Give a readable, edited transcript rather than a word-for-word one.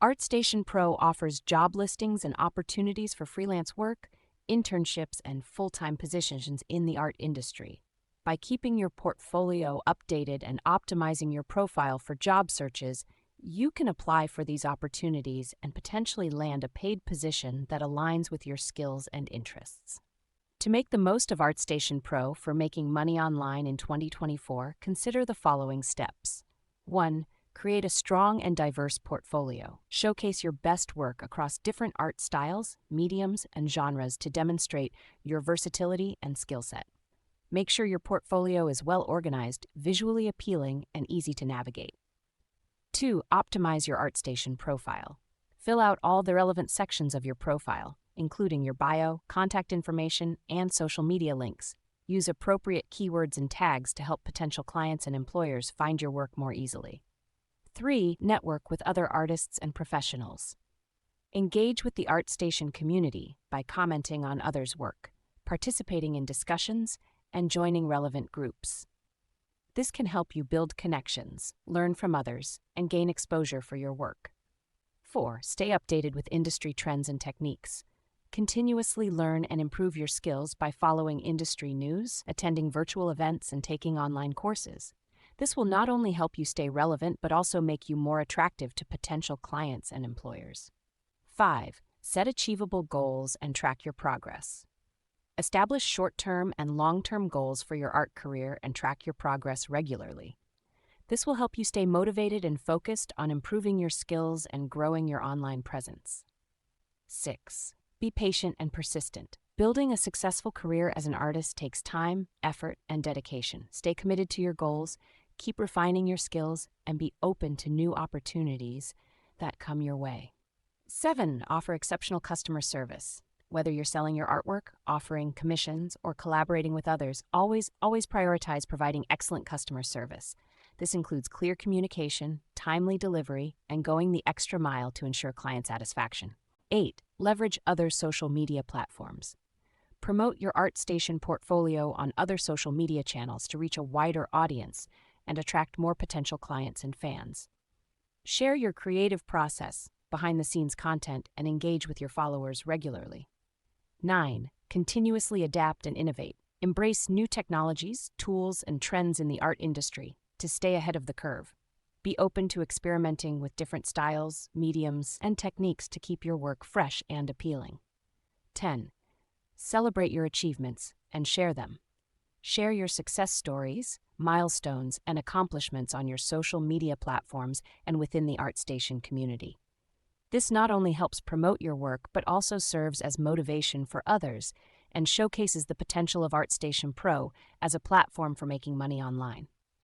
ArtStation Pro offers job listings and opportunities for freelance work, internships, and full-time positions in the art industry. By keeping your portfolio updated and optimizing your profile for job searches, you can apply for these opportunities and potentially land a paid position that aligns with your skills and interests. To make the most of ArtStation Pro for making money online in 2024, consider the following steps. 1. Create a strong and diverse portfolio. Showcase your best work across different art styles, mediums, and genres to demonstrate your versatility and skill set. Make sure your portfolio is well organized, visually appealing, and easy to navigate. 2. Optimize your ArtStation profile. Fill out all the relevant sections of your profile, including your bio, contact information, and social media links. Use appropriate keywords and tags to help potential clients and employers find your work more easily. 3. Network with other artists and professionals. Engage with the ArtStation community by commenting on others' work, participating in discussions, and joining relevant groups. This can help you build connections, learn from others, and gain exposure for your work. 4. Stay updated with industry trends and techniques. Continuously learn and improve your skills by following industry news, attending virtual events, and taking online courses. This will not only help you stay relevant, but also make you more attractive to potential clients and employers. 5. Set achievable goals and track your progress. Establish short-term and long-term goals for your art career and track your progress regularly. This will help you stay motivated and focused on improving your skills and growing your online presence. 6. Be patient and persistent. Building a successful career as an artist takes time, effort, and dedication. Stay committed to your goals, keep refining your skills, and be open to new opportunities that come your way. 7. Offer exceptional customer service. Whether you're selling your artwork, offering commissions, or collaborating with others, always prioritize providing excellent customer service. This includes clear communication, timely delivery, and going the extra mile to ensure client satisfaction. 8. Leverage other social media platforms. Promote your ArtStation portfolio on other social media channels to reach a wider audience and attract more potential clients and fans. Share your creative process, behind-the-scenes content, and engage with your followers regularly. 9. Continuously adapt and innovate. Embrace new technologies, tools, and trends in the art industry to stay ahead of the curve. Be open to experimenting with different styles, mediums, and techniques to keep your work fresh and appealing. 10. Celebrate your achievements and share them. Share your success stories, milestones, and accomplishments on your social media platforms and within the ArtStation community. This not only helps promote your work, but also serves as motivation for others and showcases the potential of ArtStation Pro as a platform for making money online.